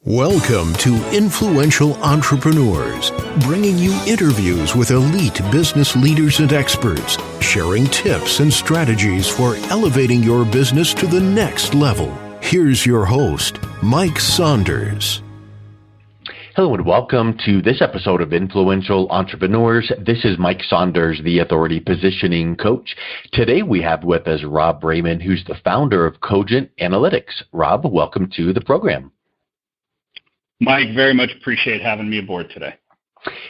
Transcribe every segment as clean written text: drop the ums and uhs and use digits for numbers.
Welcome to Influential Entrepreneurs, bringing you interviews with elite business leaders and experts, sharing tips and strategies for elevating your business to the next level. Here's your host, Mike Saunders. Hello and welcome to this episode of Influential Entrepreneurs. This is Mike Saunders, the Authority Positioning Coach. Today we have with us Rob Braiman, who's the founder of Cogent Analytics. Rob, welcome to the program. Mike, very much appreciate having me aboard today.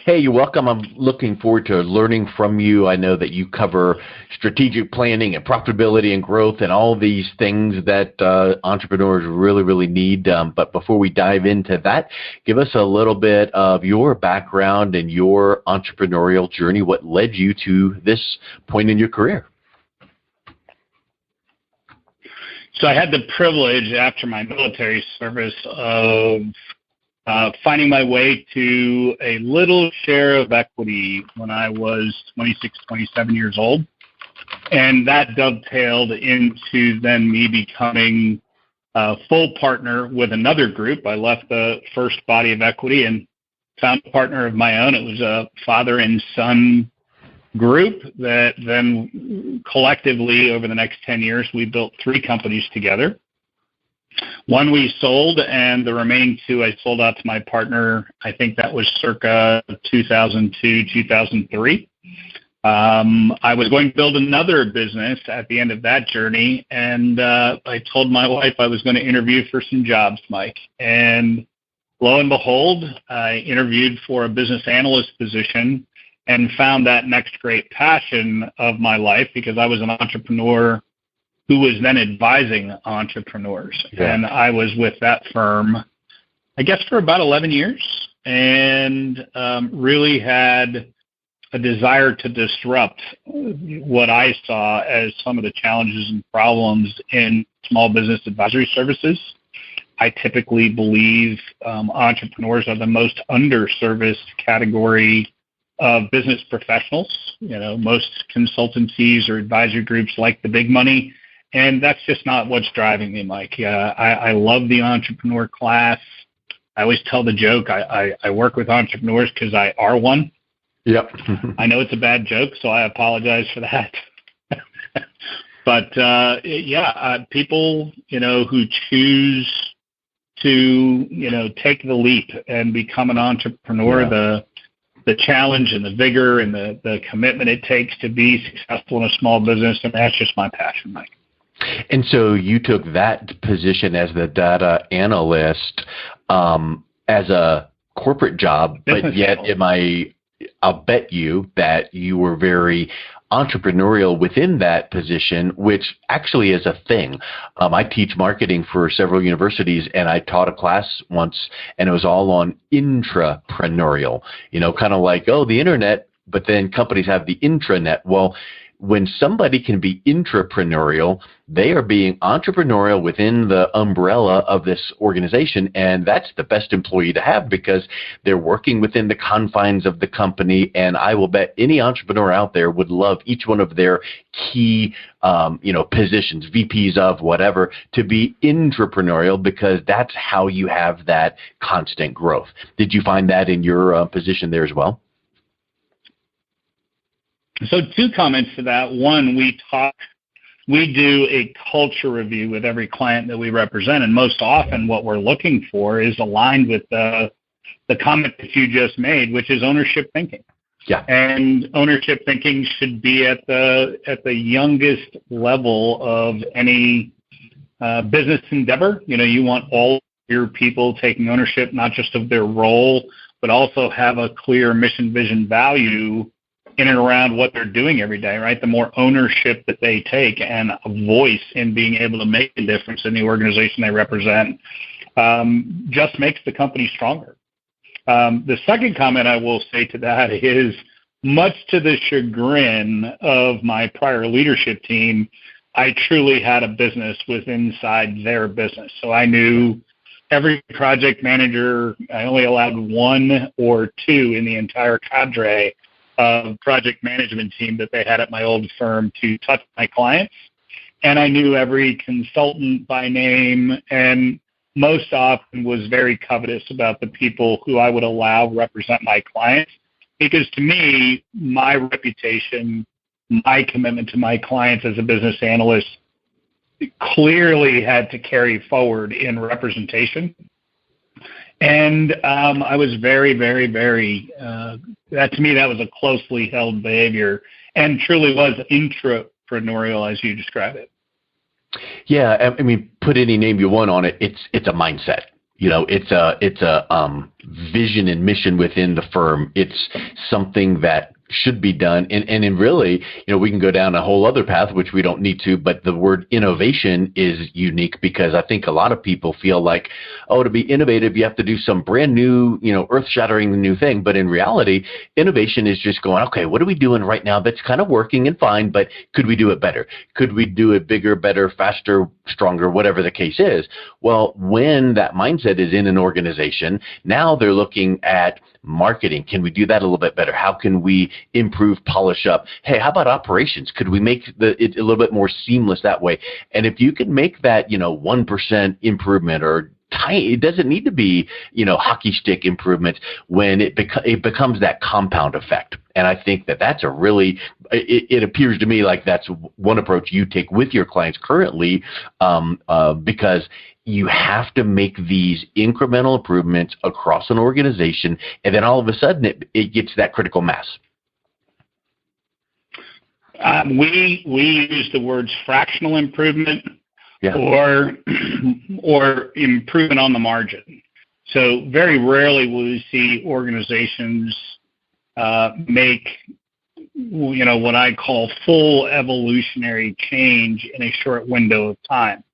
Hey, you're welcome. I'm looking forward to learning from you. I know that you cover strategic planning and profitability and growth and all these things that entrepreneurs really need. But before we dive into that, give us a little bit of your background and your entrepreneurial journey. What led you to this point in your career? So I had the privilege after my military service of finding my way to a little share of equity when I was 26, 27 years old. And that dovetailed into then me becoming a full partner with another group. I left the first body of equity and found a partner of my own. It was a father and son group that then collectively over the next 10 years, we built 3 companies together. One we sold, and the remaining 2 I sold out to my partner. I think that was circa 2002, 2003. I was going to build another business at the end of that journey, and I told my wife I was going to interview for some jobs, Mike. And lo and behold, I interviewed for a business analyst position and found that next great passion of my life because I was an entrepreneur who was then advising entrepreneurs. Yeah. And I was with that firm, I guess, for about 11 years and really had a desire to disrupt what I saw as some of the challenges and problems in small business advisory services. I typically believe entrepreneurs are the most underserviced category of business professionals. You know, most consultancies or advisory groups like the big money. And that's just not what's driving me, Mike. I love the entrepreneur class. I always tell the joke, I work with entrepreneurs because I are one. Yep. I know it's a bad joke, so I apologize for that. But, people, who choose to, take the leap and become an entrepreneur, the challenge and the vigor and the commitment it takes to be successful in a small business, and that's just my passion, Mike. And so you took that position as the data analyst as a corporate job, but yet I'll bet you that you were very entrepreneurial within that position, which actually is a thing. I teach marketing for several universities, and I taught a class once, and it was all on Intrapreneurial, kind of like, the internet, but then companies have the intranet. Well, when somebody can be intrapreneurial, they are being entrepreneurial within the umbrella of this organization, and that's the best employee to have because they're working within the confines of the company, and I will bet any entrepreneur out there would love each one of their key positions, VPs of whatever, to be intrapreneurial because that's how you have that constant growth. Did you find that in your position there as well? So 2 comments to that. One, we do a culture review with every client that we represent, and most often what we're looking for is aligned with the comment that you just made, which is ownership thinking. Yeah. And ownership thinking should be at the youngest level of any business endeavor. You want all your people taking ownership, not just of their role, but also have a clear mission, vision, value in and around what they're doing every day, right? The more ownership that they take and a voice in being able to make a difference in the organization they represent just makes the company stronger. The second comment I will say to that is, much to the chagrin of my prior leadership team, I truly had a business inside their business. So I knew every project manager. I only allowed 1 or 2 in the entire cadre of project management team that they had at my old firm to touch my clients. And I knew every consultant by name. And most often was very covetous about the people who I would allow represent my clients, because to me, my reputation, my commitment to my clients as a business analyst clearly had to carry forward in representation. And I was very, very, very, that to me, that was a closely held behavior and truly was intrapreneurial as you describe it. Yeah, I mean, put any name you want on it. It's a mindset. It's a vision and mission within the firm. It's something that should be done. And really, we can go down a whole other path, which we don't need to, but the word innovation is unique because I think a lot of people feel like, to be innovative, you have to do some brand new, earth-shattering new thing. But in reality, innovation is just going, okay, what are we doing right now that's kind of working and fine, but could we do it better? Could we do it bigger, better, faster, stronger, whatever the case is? Well, when that mindset is in an organization, now they're looking at marketing. Can we do that a little bit better? How can we improve, polish up? Hey, how about operations? Could we make it a little bit more seamless that way? And if you can make that, 1% improvement or tiny, it doesn't need to be, hockey stick improvements when it becomes that compound effect. And I think that's a really, it appears to me like that's one approach you take with your clients currently, because you have to make these incremental improvements across an organization, and then all of a sudden it gets that critical mass. We use the words fractional improvement, yeah, or improvement on the margin. So very rarely will you see organizations make what I call full evolutionary change in a short window of time.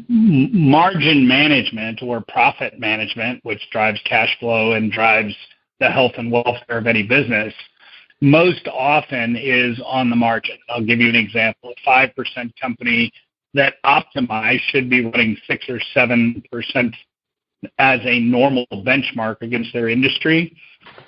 Margin management or profit management, which drives cash flow and drives the health and welfare of any business, most often is on the margin. I'll give you an example. A 5% company that optimized should be running 6 or 7% as a normal benchmark against their industry.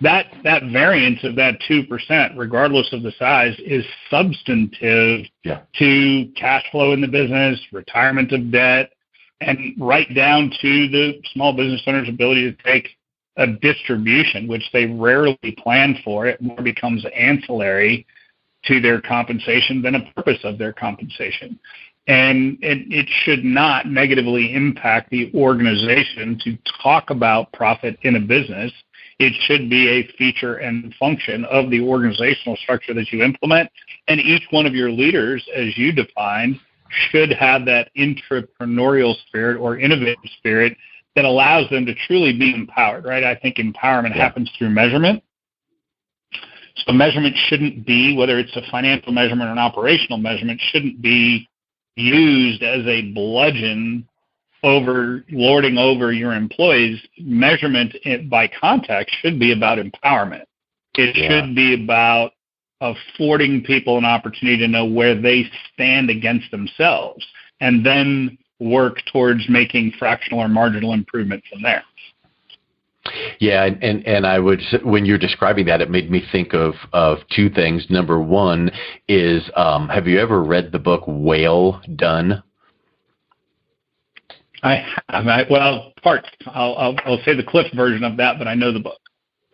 That variance of that 2%, regardless of the size, is substantive to cash flow in the business, retirement of debt, and right down to the small business owner's ability to take a distribution, which they rarely plan for. It more becomes ancillary to their compensation than a purpose of their compensation. And it should not negatively impact the organization to talk about profit in a business. It should be a feature and function of the organizational structure that you implement. And each one of your leaders, as you defined, should have that entrepreneurial spirit or innovative spirit that allows them to truly be empowered, right? I think empowerment happens through measurement. So measurement shouldn't be, whether it's a financial measurement or an operational measurement, shouldn't be used as a bludgeon lording over your employees. Measurement by context should be about empowerment. It should be about affording people an opportunity to know where they stand against themselves and then work towards making fractional or marginal improvement from there. Yeah, and I would, when you're describing that, it made me think of two things. Number one is, have you ever read the book Whale Done? I have. Well, parts. I'll say the Cliff version of that, but I know the book.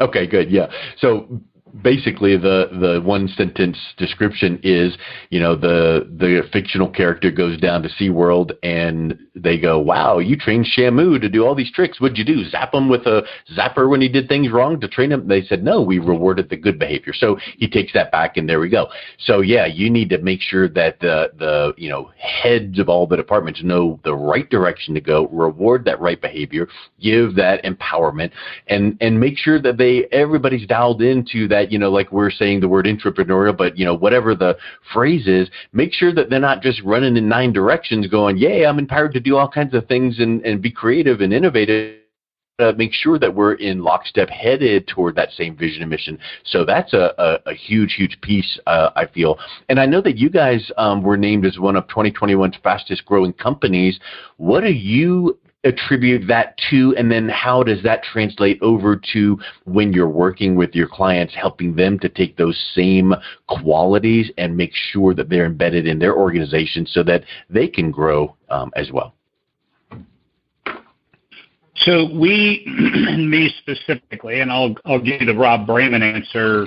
Okay, good. Yeah. So basically, the one sentence description is, the fictional character goes down to SeaWorld and they go, "Wow, you trained Shamu to do all these tricks. What'd you do? Zap him with a zapper when he did things wrong to train him?" They said, "No, we rewarded the good behavior." So he takes that back, and there we go. So yeah, you need to make sure that the heads of all the departments know the right direction to go, reward that right behavior, give that empowerment, and make sure that everybody's dialed into that. Like we're saying the word entrepreneurial, but whatever the phrase is, make sure that they're not just running in 9 directions going, "Yay, I'm empowered to do all kinds of things and be creative and innovative." Make sure that we're in lockstep headed toward that same vision and mission. So that's a huge, huge piece, I feel. And I know that you guys were named as one of 2021's fastest growing companies. What do you attribute that to, and then how does that translate over to when you're working with your clients, helping them to take those same qualities and make sure that they're embedded in their organization so that they can grow as well? So we, me specifically, and I'll give you the Rob Braiman answer.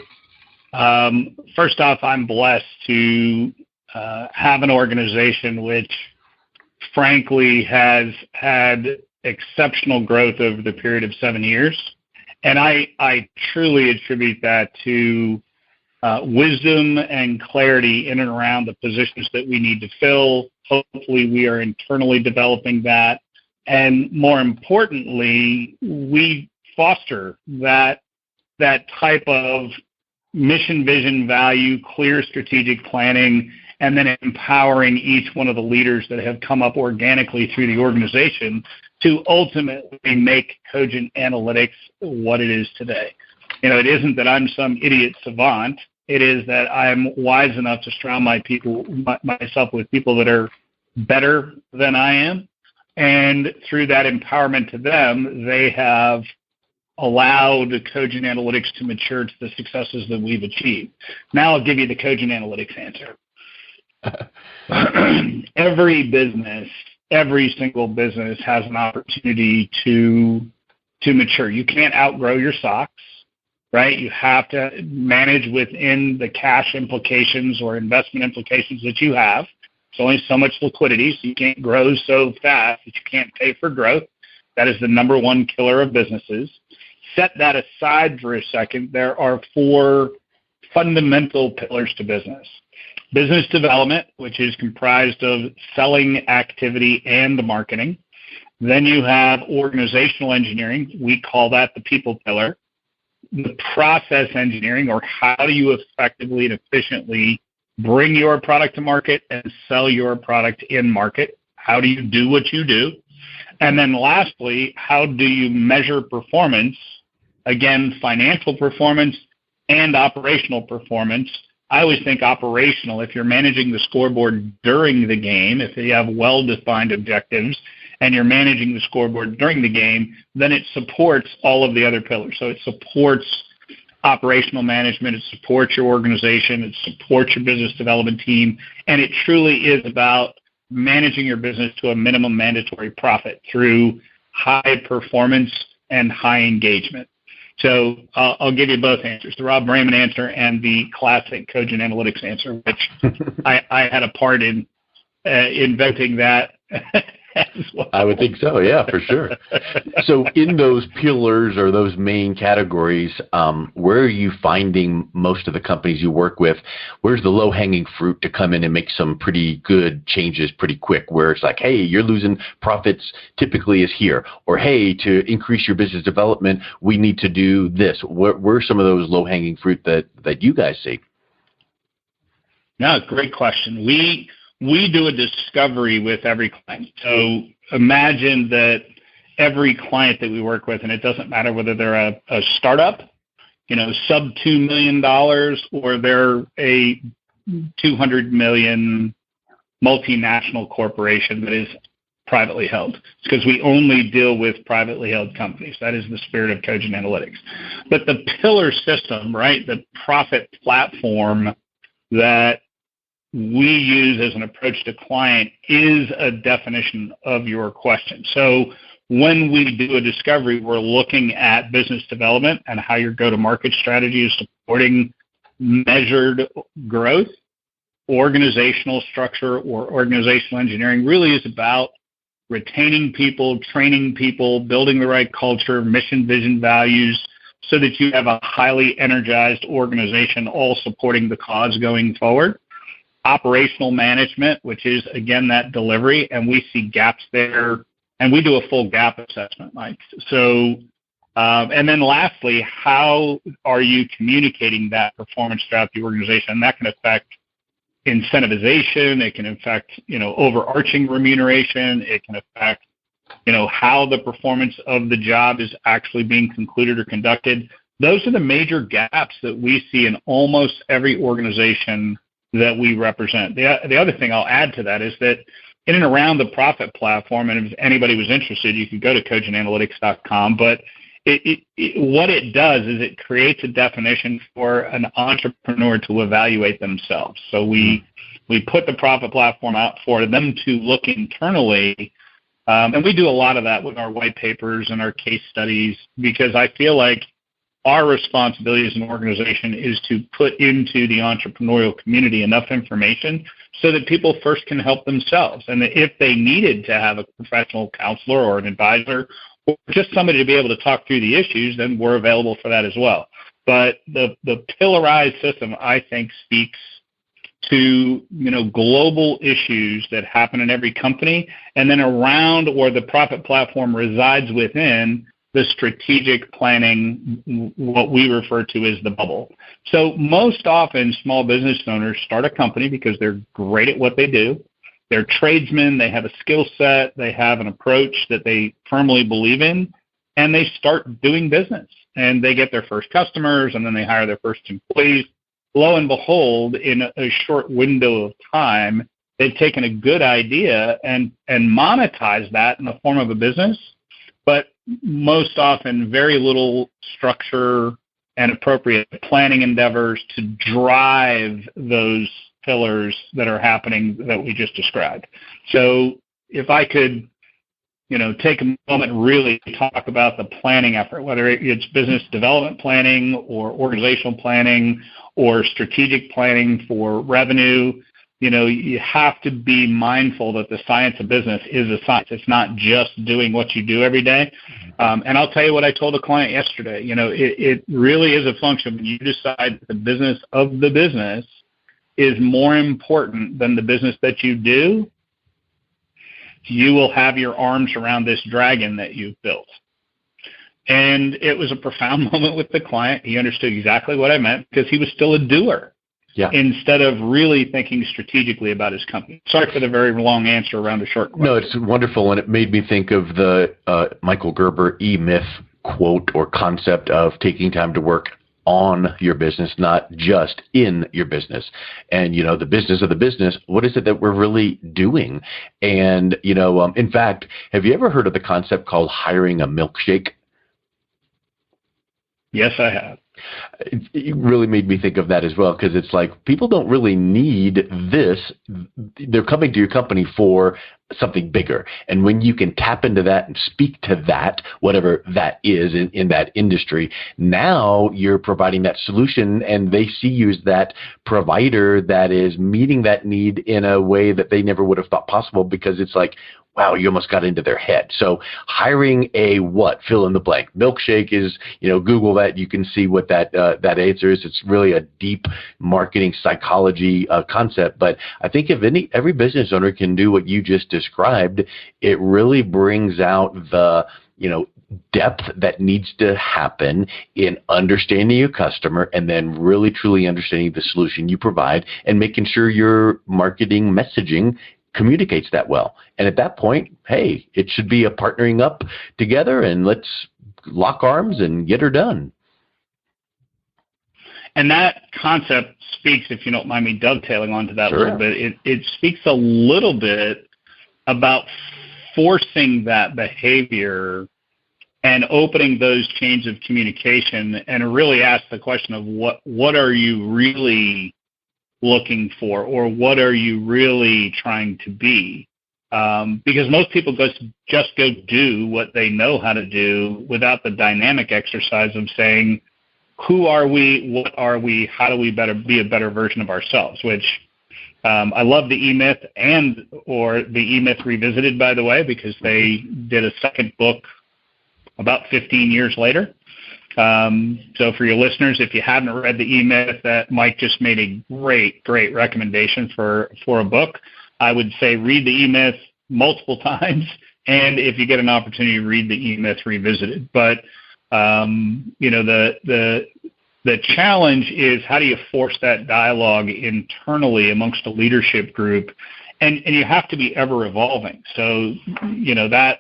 First off, I'm blessed to have an organization which, frankly, has had exceptional growth over the period of 7 years. And I truly attribute that to wisdom and clarity in and around the positions that we need to fill. Hopefully, we are internally developing that. And more importantly, we foster that type of mission, vision, value, clear strategic planning, and then empowering each one of the leaders that have come up organically through the organization to ultimately make Cogent Analytics what it is today. It isn't that I'm some idiot savant. It is that I'm wise enough to surround myself with people that are better than I am. And through that empowerment to them, they have allowed Cogent Analytics to mature to the successes that we've achieved. Now I'll give you the Cogent Analytics answer. Every single business has an opportunity to mature. You can't outgrow your socks, right? You have to manage within the cash implications or investment implications that you have. It's only so much liquidity, so you can't grow so fast that you can't pay for growth. That is the number one killer of businesses. Set that aside for a second. There are 4 fundamental pillars to business. Business development, which is comprised of selling activity and the marketing. Then you have organizational engineering. We call that the people pillar. The process engineering, or how do you effectively and efficiently bring your product to market and sell your product in market? How do you do what you do? And then lastly, how do you measure performance? Again, financial performance and operational performance. I always think operational, if you're managing the scoreboard during the game, if you have well-defined objectives and you're managing the scoreboard during the game, then it supports all of the other pillars. So it supports operational management, it supports your organization, it supports your business development team, and it truly is about managing your business to a minimum mandatory profit through high performance and high engagement. So I'll give you both answers, the Rob Braiman answer and the classic Cogent Analytics answer, which I had a part in inventing that as well. I would think so, yeah, for sure. So in those pillars or those main categories, where are you finding most of the companies you work with? Where's the low-hanging fruit to come in and make some pretty good changes pretty quick, where it's like, hey, you're losing profits typically is here, or hey, to increase your business development, we need to do this. Where are some of those low-hanging fruit that you guys see? No, great question. We do a discovery with every client. So imagine that every client that we work with, and it doesn't matter whether they're a startup, sub $2 million, or they're a 200 million multinational corporation that is privately held. It's because we only deal with privately held companies. That is the spirit of Cogent Analytics. But the pillar system, right, the profit platform that we use as an approach to client is a definition of your question. So when we do a discovery, we're looking at business development and how your go-to-market strategy is supporting measured growth. Organizational structure or organizational engineering really is about retaining people, training people, building the right culture, mission, vision, values, so that you have a highly energized organization all supporting the cause going forward. Operational management, which is, again, that delivery, and we see gaps there, and we do a full gap assessment, Mike. So, and then lastly, how are you communicating that performance throughout the organization? And that can affect incentivization, it can affect, overarching remuneration, it can affect, how the performance of the job is actually being concluded or conducted. Those are the major gaps that we see in almost every organization that we represent. The other thing I'll add to that is that in and around the profit platform, and if anybody was interested, you can go to cogentanalytics.com, but what it does is it creates a definition for an entrepreneur to evaluate themselves. So we put the profit platform out for them to look internally And we do a lot of that with our white papers and our case studies, because I feel like our responsibility as an organization is to put into the entrepreneurial community enough information so that people first can help themselves. And if they needed to have a professional counselor or an advisor or just somebody to be able to talk through the issues, then we're available for that as well. But the pillarized system, I think, speaks to global issues that happen in every company, and then around, or the profit platform resides within, the strategic planning, what we refer to as the bubble. So most often small business owners start a company because they're great at what they do. They're tradesmen, they have a skill set, they have an approach that they firmly believe in, and they start doing business. And they get their first customers, and then they hire their first employees. Lo and behold, in a short window of time, they've taken a good idea and monetized that in the form of a business, but most often very little structure and appropriate planning endeavors to drive those pillars that are happening that we just described. So if I could, take a moment and really talk about the planning effort, whether it's business development planning or organizational planning or strategic planning for revenue, you have to be mindful that the science of business is a science. It's not just doing what you do every day. And I'll tell you what I told a client yesterday. It really is a function when you decide that the business of the business is more important than the business that you do, you will have your arms around this dragon that you've built. And it was a profound moment with the client. He understood exactly what I meant because he was still a doer. Yeah. Instead of really thinking strategically about his company. Sorry for the very long answer around a short question. No, it's wonderful, and it made me think of the Michael Gerber E-Myth quote or concept of taking time to work on your business, not just in your business. And, the business of the business, what is it that we're really doing? And, in fact, have you ever heard of the concept called hiring a milkshake? Yes, I have. It really made me think of that as well, because it's like people don't really need this. They're coming to your company for something bigger. And when you can tap into that and speak to that, whatever that is in that industry, now you're providing that solution and they see you as that provider that is meeting that need in a way that they never would have thought possible, because it's like, wow, you almost got into their head. So hiring a what? Fill in the blank. Milkshake is, Google that. You can see what that answer is. It's really a deep marketing psychology concept. But I think if every business owner can do what you just described, it really brings out the, depth that needs to happen in understanding your customer and then really truly understanding the solution you provide and making sure your marketing messaging communicates that well. And at that point, hey, it should be a partnering up together and let's lock arms and get her done. And that concept speaks, if you don't mind me dovetailing onto that. Sure. A little bit, it speaks a little bit about forcing that behavior and opening those chains of communication, and really ask the question of what are you really looking for, or what are you really trying to be? Because most people just go do what they know how to do without the dynamic exercise of saying, who are we, what are we, how do we be a better version of ourselves, which I love the E-Myth or the E-Myth Revisited, by the way, because they did a second book about 15 years later. So for your listeners, if you haven't read the E-Myth, that Mike just made a great recommendation for a book. I would say read the E-Myth multiple times, and if you get an opportunity, read the E-Myth Revisited. But the challenge is, how do you force that dialogue internally amongst a leadership group? And you have to be ever evolving. So that.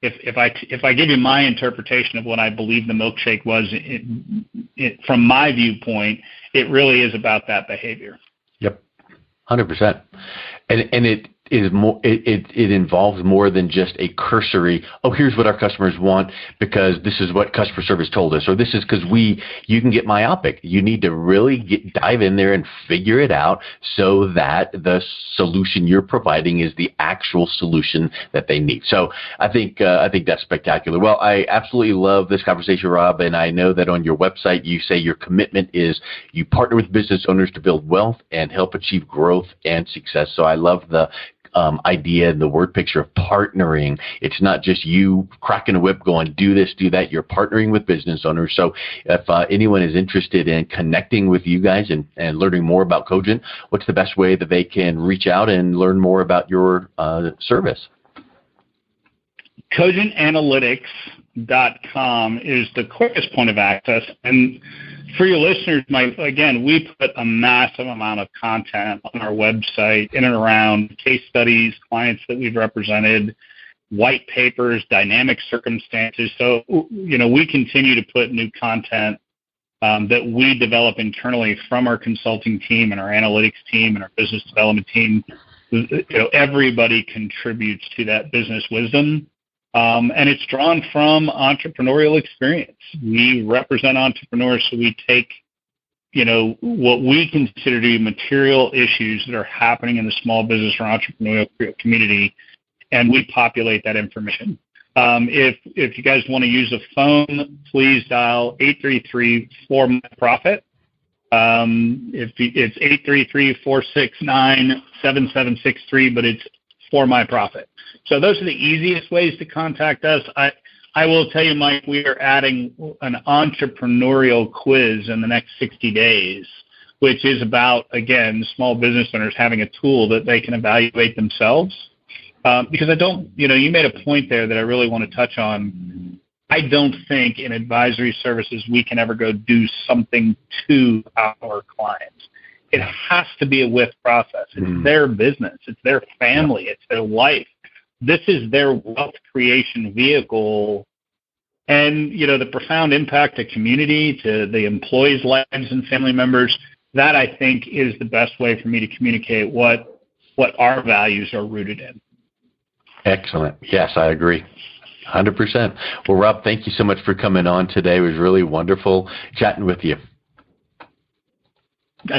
If I give you my interpretation of what I believe the milkshake was, from my viewpoint, it really is about that behavior. Yep, 100%. And is more. It involves more than just a cursory. Oh, here's what our customers want because this is what customer service told us, or this is because you can get myopic. You need to really dive in there and figure it out so that the solution you're providing is the actual solution that they need. So I think that's spectacular. Well, I absolutely love this conversation, Rob, and I know that on your website you say your commitment is you partner with business owners to build wealth and help achieve growth and success. So I love the idea and the word picture of partnering. It's not just you cracking a whip going, do this, do that. You're partnering with business owners. So if anyone is interested in connecting with you guys and learning more about Cogent, what's the best way that they can reach out and learn more about your service? CogentAnalytics.com is the quickest point of access. And for your listeners, again, we put a massive amount of content on our website in and around case studies, clients that we've represented, white papers, dynamic circumstances. So, we continue to put new content that we develop internally from our consulting team and our analytics team and our business development team. Everybody contributes to that business wisdom. And it's drawn from entrepreneurial experience. We represent entrepreneurs, so we take, what we consider to be material issues that are happening in the small business or entrepreneurial community, and we populate that information. If you guys want to use a phone, please dial 833-4-MY-PROFIT. It's 833-469-7763, but it's for my profit. So those are the easiest ways to contact us. I will tell you, Mike, we are adding an entrepreneurial quiz in the next 60 days, which is about, again, small business owners having a tool that they can evaluate themselves. Because you made a point there that I really want to touch on. I don't think in advisory services we can ever go do something to our clients. It has to be a with process. It's their business. It's their family. It's their life. This is their wealth creation vehicle. And, the profound impact to community, to the employees' lives and family members, that I think is the best way for me to communicate what our values are rooted in. Excellent. Yes, I agree. 100%. Well, Rob, thank you so much for coming on today. It was really wonderful chatting with you.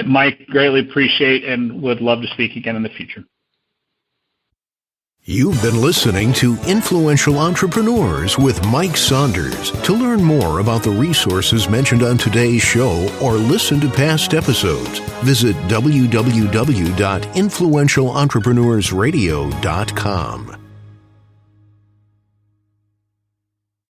Mike, greatly appreciate and would love to speak again in the future. You've been listening to Influential Entrepreneurs with Mike Saunders. To learn more about the resources mentioned on today's show or listen to past episodes, visit www.influentialentrepreneursradio.com.